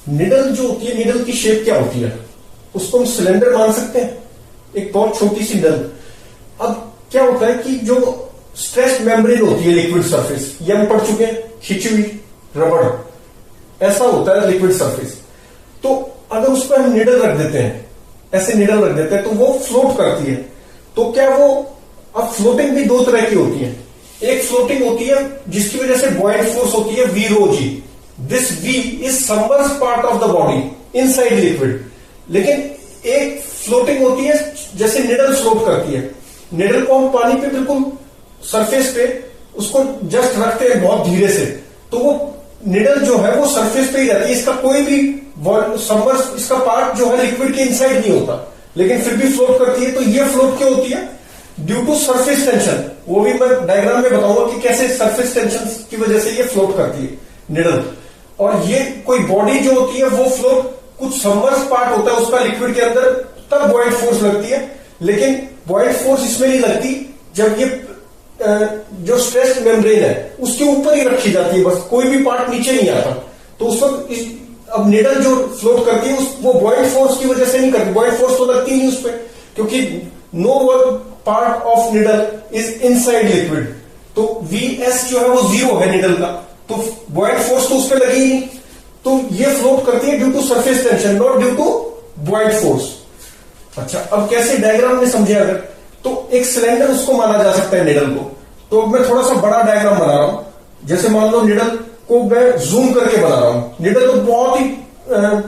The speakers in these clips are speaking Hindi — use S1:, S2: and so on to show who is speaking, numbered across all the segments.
S1: निडल जो होती है, निडल की शेप क्या होती है, उसको हम सिलेंडर मान सकते हैं, एक बहुत छोटी सी निडल। अब क्या होता है कि जो स्ट्रेस्ड मेम्ब्रेन होती है लिक्विड सरफेस, ये हम पढ़ चुके हैं, खिंची हुई रबड़, ऐसा होता है लिक्विड सरफेस। तो अगर उस पर हम निडल रख देते हैं, ऐसे निडल रख देते हैं, तो वो फ्लोट करती है। तो क्या वो, अब फ्लोटिंग भी दो तरह की होती है। एक फ्लोटिंग होती है जिसकी वजह से बॉयंट फोर्स होती है V rho g. This V is submerged part of the body inside liquid. लेकिन एक फ्लोटिंग होती है जैसे निडल फ्लोट करती है। निडल को हम पानी पे बिल्कुल सरफेस पे उसको जस्ट रखते हैं बहुत धीरे से, तो वो निडल जो है वो सरफेस पे ही रहती है। इसका कोई भी सबमर्ज, इसका पार्ट जो है लिक्विड के इनसाइड नहीं होता, लेकिन फिर भी फ्लोट करती है। तो ये फ्लोट क्यों होती है? Due to surface tension. वो भी मैं डायग्राम में बताऊंगा कि कैसे सरफेस टेंशन की वजह से ये फ्लोट करती है निडल। और ये कोई बॉडी जो होती है वो फ्लोट, कुछ सबमर्ज पार्ट होता है उसका लिक्विड के अंदर, तब बॉयंट फोर्स लगती है। लेकिन बॉयंट फोर्स इसमें नहीं लगती जब ये जो स्ट्रेस्ड मेम्ब्रेन है उसके ऊपर ही रखी जाती है, बस कोई भी पार्ट नीचे नहीं आता। तो उस वक्त अब निडल जो फ्लोट करती है वो बॉयंट फोर्स की वजह से नहीं करती, बॉयंट फोर्स तो लगती नहीं उस पर, क्योंकि no part of needle is inside liquid. तो Vs जो है वो जीरो है निडल का, तो बॉयंट फोर्स तो उस पर लगी ही नहीं। तो ये फ्लोट करती है due to surface tension, not due to buoyant force. अच्छा, अब कैसे डायग्राम में समझे अगर, तो एक सिलेंडर उसको माना जा सकता है निडल को। तो अब मैं थोड़ा सा बड़ा डायग्राम बना रहा हूं। जैसे मान लो निडल को मैं जूम करके बना रहा हूं। निडल तो बहुत ही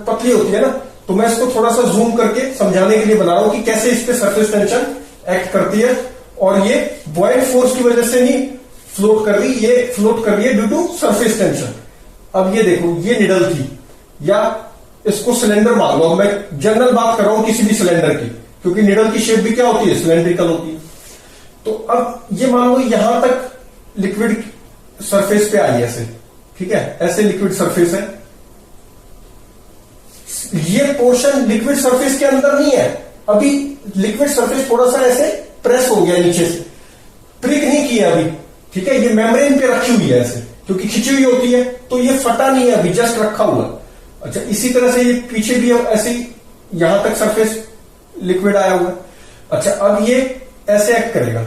S1: पतली होती है ना, तो मैं इसको थोड़ा सा जूम करके समझाने के लिए बना रहा हूं कि कैसे इस पे सरफेस टेंशन एक्ट करती है। और ये बॉयंट फोर्स की वजह से नहीं फ्लोट कर रही, ये फ्लोट कर रही है ड्यू टू सरफेस टेंशन। अब ये देखो, ये निडल थी, या इसको सिलेंडर मान लो। अब मैं जनरल बात कर रहा हूं किसी भी सिलेंडर की, क्योंकि निडल की शेप भी क्या होती है, सिलेंड्रिकल होती है। तो अब ये मान लो यहां तक लिक्विड सरफेस पे आई ऐसे, ठीक है, ऐसे लिक्विड सरफेस है। ये पोर्शन लिक्विड सरफेस के अंदर नहीं है, अभी लिक्विड सरफेस थोड़ा सा ऐसे प्रेस हो गया नीचे से, प्रिक नहीं किया अभी, ठीक है। ये मेम्ब्रेन पे रखी हुई है ऐसे, क्योंकि खिंची हुई होती है, तो ये फटा नहीं है अभी, जस्ट रखा हुआ। अच्छा, इसी तरह से ये पीछे भी ऐसे यहां तक सरफेस लिक्विड आया हुआ है। अच्छा, अब ये ऐसे एक्ट करेगा,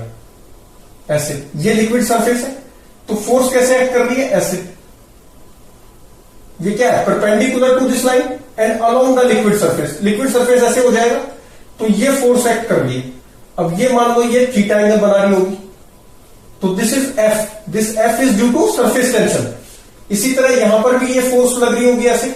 S1: ऐसे, ये लिक्विड सरफेस है, तो फोर्स कैसे एक्ट कर रही है, ऐसे। ये क्या है, perpendicular to this line and along the liquid surface. Liquid surface ऐसे हो जाएगा, तो ये फोर्स एक्ट कर रही है। अब ये मान लो ये थीटा एंगल बना रही होगी, तो this is F, this F is due to surface tension. इसी तरह यहां पर भी ये फोर्स लग रही होगी ऐसे,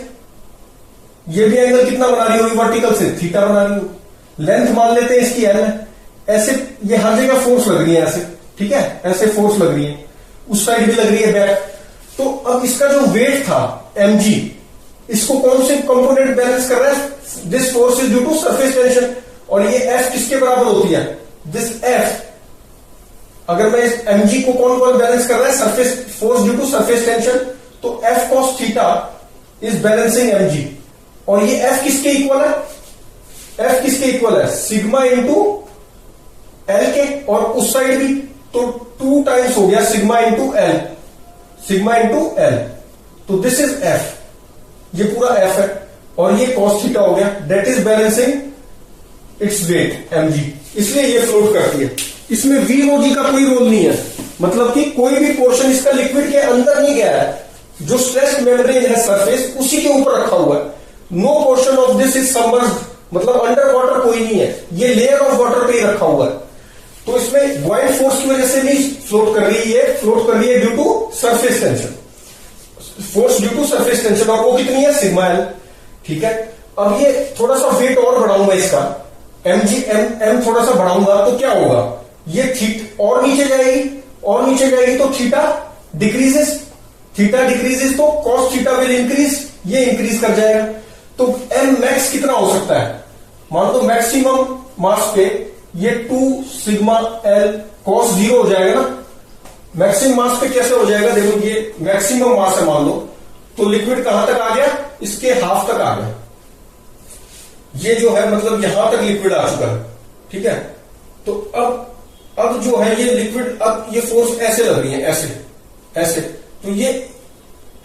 S1: ये भी एंगल कितना बना रही होगी, वर्टिकल से थीटा बना रही होगी। लेंथ मान लेते हैं इसकी एल है, ऐसे ये हर जगह फोर्स लग रही है ऐसे, ठीक है, ऐसे फोर्स लग रही है, उस साइड भी लग रही है बैक। तो अब इसका जो वेट था mg, इसको कौन से कंपोनेंट बैलेंस कर रहा है, this force is due to surface tension. और ये f किसके बराबर होती है, दिस f, अगर मैं इस mg को कौन कौन बैलेंस कर रहा है, surface force due to surface tension, तो f cos theta is balancing mg। और ये f किसके इक्वल है, f किसके इक्वल है, सिग्मा इंटू एल के, और उस साइड भी, तो 2 टाइम्स हो गया sigma into L, sigma into L. तो दिस इज f, ये पूरा f है, और ये cos थीटा हो गया, that is balancing its weight mg, इसलिए ये फ्लोट करती है। इसमें v रो जी का कोई रोल नहीं है, मतलब कि कोई भी पोर्शन इसका लिक्विड के अंदर नहीं गया है, जो स्ट्रेस्ड मेम्ब्रेन है सरफेस उसी के ऊपर रखा हुआ है। No portion of this is submerged, मतलब अंडर वाटर कोई नहीं है, ये लेयर ऑफ वाटर पे ही रखा हुआ है। तो इसमें बॉयंट फोर्स की वजह से नहीं फ्लोट कर रही है, फ्लोट कर रही है due to surface tension, force due to surface tension, और वो कितनी है, सिग्मा एल, ठीक है। अब ये थोड़ा सा वेट और बढ़ाऊंगा इसका, एम थोड़ा सा बढ़ाऊंगा तो क्या होगा, ये थीटा और नीचे जाएगी, और नीचे जाएगी तो थीटा डिक्रीजेस, थीटा डिक्रीजेस तो कॉस थीटा विल इंक्रीज, ये इंक्रीज कर जाएगा। तो एम मैक्स कितना हो सकता है, मान लो मैक्सिमम मास पे ये 2 सिग्मा एल कॉस 0 हो जाएगा ना। मैक्सिमम मास पे कैसे हो जाएगा, देखो ये मैक्सिमम मास है मान लो, तो लिक्विड कहां तक आ गया, इसके हाफ तक आ गया, ये जो है मतलब यहां तक लिक्विड आ चुका है, ठीक है। तो अब जो है ये लिक्विड, अब ये फोर्स ऐसे लग रही है, ऐसे ऐसे, तो ये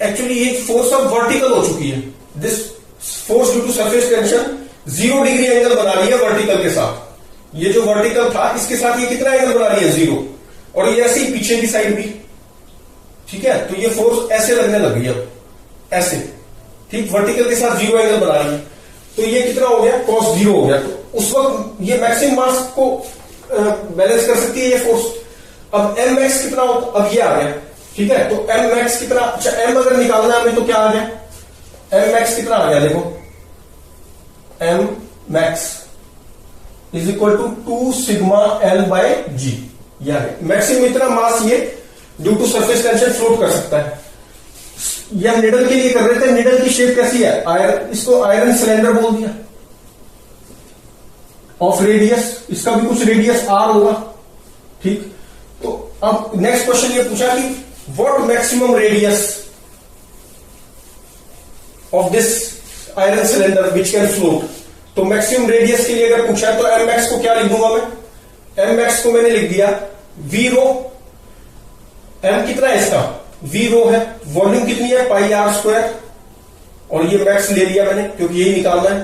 S1: एक्चुअली ये फोर्स अब वर्टिकल हो चुकी है, this force due to surface tension 0 degree angle बना रही है वर्टिकल के साथ। ये जो वर्टिकल था इसके साथ ये कितना एंगल बना रही है 0, और ये ऐसे ही पीछे की साइड भी, ठीक है। तो ये फोर्स ऐसे लगने लग गई अब, ऐसे, ठीक, वर्टिकल के साथ 0 एंगल बना रही है। तो ये कितना हो गया, cos 0 हो गया। तो उस वक्त ये मैक्सिमम मास को बैलेंस कर सकती है ये फोर्स। अब एम मैक्स कितना हो, अब ये आ गया, ठीक है। तो एम मैक्स कितना, अच्छा एम अगर निकालना है हमें तो क्या आ गया, एम मैक्स कितना आ गया, देखो M max is equal to 2 sigma L by g. Maximum इतना मास ये due to surface tension float कर सकता है। ये हम निडल के लिए कर रहे थे। निडल की शेप कैसी है, आयरन, इसको आयरन सिलेंडर बोल दिया ऑफ रेडियस, इसका भी कुछ रेडियस आर होगा, ठीक। तो अब नेक्स्ट क्वेश्चन ये पूछा कि what maximum radius of this iron cylinder which can float. तो मैक्सिमम रेडियस के लिए अगर पूछा तो एम मैक्स को क्या लिख दूंगा मैं, एम मैक्स को मैंने लिख दिया वी रो, एम कितना है इसका, वी रो है, वॉल्यूम कितनी है पाई आर स्क्वायर, और ये मैक्स ले लिया मैंने क्योंकि यही निकालना है।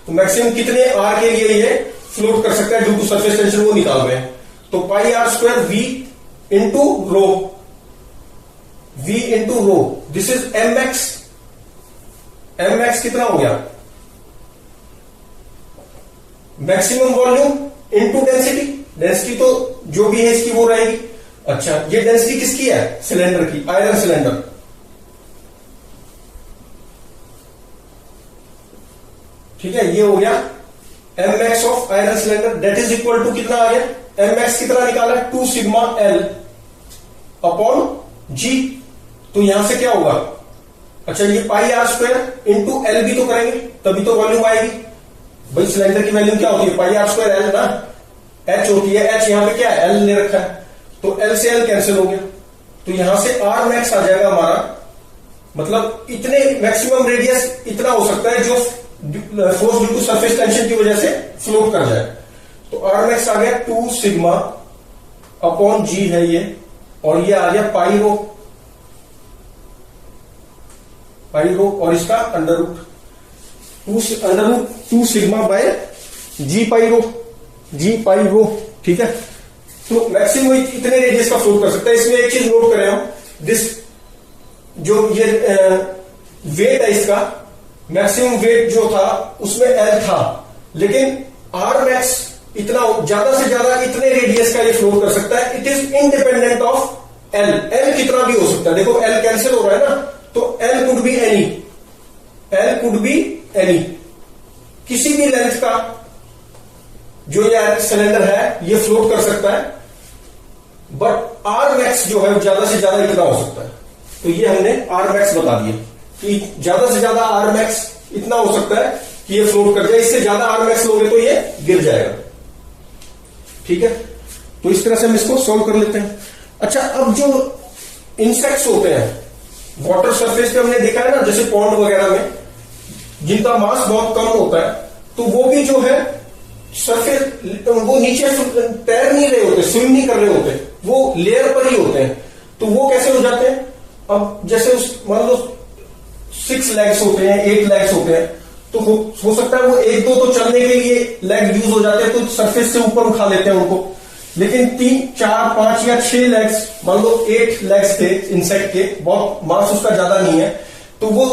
S1: तो मैक्सिमम कितने आर के लिए ये फ्लोट कर सकता है ड्यू टू सरफेस टेंशन, वो निकाल रहे हैं। तो pi R square V into rho, V into rho, this is M max. M max कितना हो गया, maximum volume into density, density तो जो भी है इसकी वो रहेगी। अच्छा ये डेंसिटी किसकी है, सिलेंडर की, आयरन सिलेंडर। ठीक है, ये हो गया M max of iron cylinder, that is equal to कितना आ गया, एम मैक्स कितना निकाला है 2 सिग्मा एल अपॉन जी। तो यहां से क्या होगा, अच्छा ये पाई आर स्क्वायर इंटू एल भी तो करेंगे तभी तो वॉल्यूम आएगी। भाई सिलेंडर की वैल्यू क्या होती है, पाई आर स्क्वायर एल ना, एच होती है, एच यहां पे क्या है, एल ले रखा है, तो एल से एल कैंसिल हो गया। तो यहां से आर मैक्स आ जाएगा हमारा, मतलब इतने मैक्सिमम रेडियस इतना हो सकता है जो force due to surface tension की वजह से फ्लोट कर जाए। तो आर मैक्स आ गया 2 सिग्मा अपॉन जी है ये, और ये आ गया पाई रो, पाई रो, और इसका अंडर रूट 2 सिग्मा बाय जी पाई रो, जी पाई रो, ठीक है। तो मैक्सिमम इतने रेडियस का फ्लोट कर सकता है। इसमें एक चीज नोट करें हम, दिस जो ये वेट है इसका, मैक्सिमम वेट जो था उसमें एल था, लेकिन आर मैक्स इतना ज्यादा से ज्यादा इतने रेडियस का ये फ्लोट कर सकता है। It is independent of L, L कितना भी हो सकता है, देखो एल कैंसिल हो रहा है ना, तो L could be any, L could be any, किसी भी लेंथ का जो ये सिलेंडर है ये फ्लोट कर सकता है, बट आर मैक्स जो है ज्यादा से ज्यादा इतना हो सकता है। तो ये हमने आर मैक्स बता दिया कि ज्यादा से ज्यादा आर मैक्स इतना हो सकता है कि ये फ्लोट कर जाए, इससे ज्यादा आर मैक्स लोगे तो ये गिर जाएगा, ठीक है। तो इस तरह से हम इसको सोल्व कर लेते हैं। अच्छा अब जो इंसेक्ट्स होते हैं वाटर सरफेस पे हमने देखा है ना, जैसे पॉन्ड वगैरह में जिनका मास बहुत कम होता है, तो वो भी जो है सरफेस, वो नीचे तैर नहीं रहे होते, स्विम नहीं कर रहे होते, वो लेयर पर ही होते हैं। तो वो कैसे हो जाते हैं, अब जैसे उस मान लो 6 लेग्स होते हैं, 8 लेग्स होते हैं, तो हो सकता है वो 1-2 तो चलने के लिए लेग यूज हो जाते हैं, तो सरफेस से ऊपर उठा लेते हैं उनको। लेकिन 3, 4, 5 या 6 लेग्स, मान लो 8 लेग्स थे इंसेक्ट के, बहुत मास उसका ज्यादा नहीं है, तो वो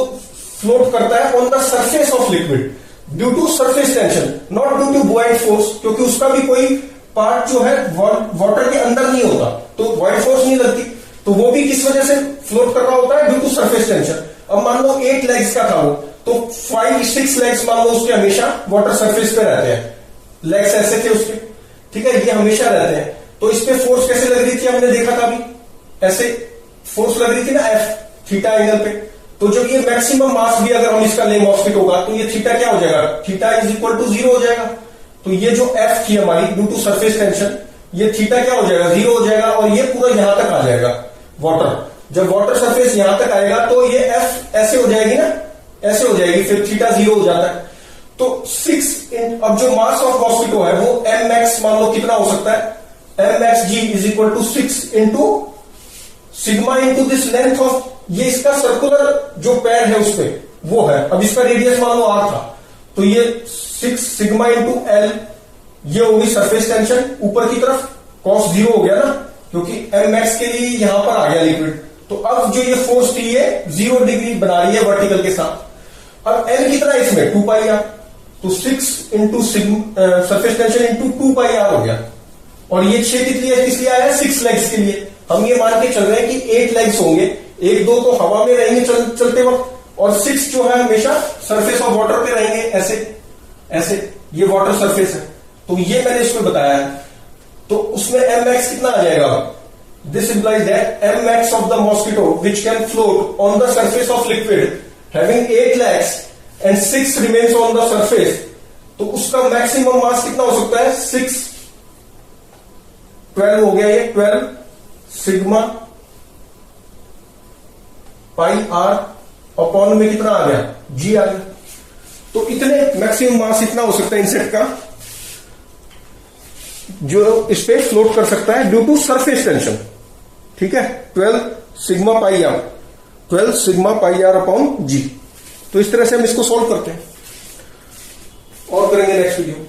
S1: फ्लोट करता है on the surface of liquid due to surface tension, not due to buoyant force, क्योंकि उसका भी कोई पार्ट जो है वाटर के अंदर नहीं होता, तो बुआइंट फोर्स नहीं लगती, तो वो भी किस वजह से फ्लोट कर रहा होता है, ड्यू टू सरफेस टेंशन। अब मान लो 8 लेग्स का था वो, तो 5-6 लेग्स मान लो उसके हमेशा वाटर सरफेस पे रहते हैं, लेग्स ऐसे थे उसके, ठीक है, ये हमेशा रहते हैं। तो इस पे फोर्स कैसे लग रही थी, हमने देखा था अभी, ऐसे फोर्स लग रही थी ना एफ थीटा एंगल पे। तो जब ये मैक्सिमम मास भी अगर हम इसका ले मॉस्फेट होगा, तो ये थीटा क्या हो जाएगा, थीटा इज इक्वल टू 0 हो जाएगा। तो ये जो एफ थी हमारी ड्यू टू सरफेस टेंशन, ये थीटा क्या हो जाएगा, 0 हो जाएगा, और ये पूरा यहां तक आ जाएगा वाटर। जब वाटर सरफेस यहां तक आएगा तो ये एफ ऐसे हो जाएगी ना, ऐसे हो जाएगी, फिर थीटा 0 हो जाता है। तो 6 अब जो मास ऑफ मॉस्किटो है वो एम मैक्स मान लो कितना हो सकता है, M max g is equal to 6 into sigma into this length of, ये इसका सर्कुलर जो पैर है उसपे वो है। अब इसका रेडियस मान लो आर था, तो ये 6 सिग्मा इंटू एल, ये होगी सरफेस टेंशन ऊपर की तरफ, कॉस 0 हो गया ना, क्योंकि एम मैक्स के लिए यहां पर आ गया लिक्विड। तो अब जो ये फोर्स थी ये 0 डिग्री बना रही है वर्टिकल के साथ। अब एन कितना है इसमें 2 पाई आर, तो 6 into surface tension into 2 pi r हो गया। और ये 6 कितनी है, किस लिए आया है, 6 लेग्स के लिए। हम ये मान के चल रहे हैं कि 8 लेग्स होंगे, 1-2 तो हवा में रहेंगे चलते वक्त, और 6 जो है हमेशा सरफेस ऑफ वाटर पे रहेंगे, ऐसे ऐसे, ये वाटर सरफेस है। तो ये मैंने इसको बताया है। तो उसमें एम मैक्स कितना आ जाएगा, this implies that M max of the mosquito which can float on the surface of liquid having 8 legs and 6 remains on the surface, तो उसका मैक्सिमम मास कितना हो सकता है, 6 12 हो गया, ये 12 सिग्मा पाई आर अपॉन में कितना आ गया, जी आ गया। तो इतने मैक्सिमम मास इतना हो सकता है इंसेक्ट का, जो इस पे फ्लोट कर सकता है ड्यू टू सरफेस टेंशन। ठीक है, 12 sigma pi R, 12 sigma pi R upon G. तो इस तरह से हम इसको सॉल्व करते हैं और करेंगे नेक्स्ट वीडियो।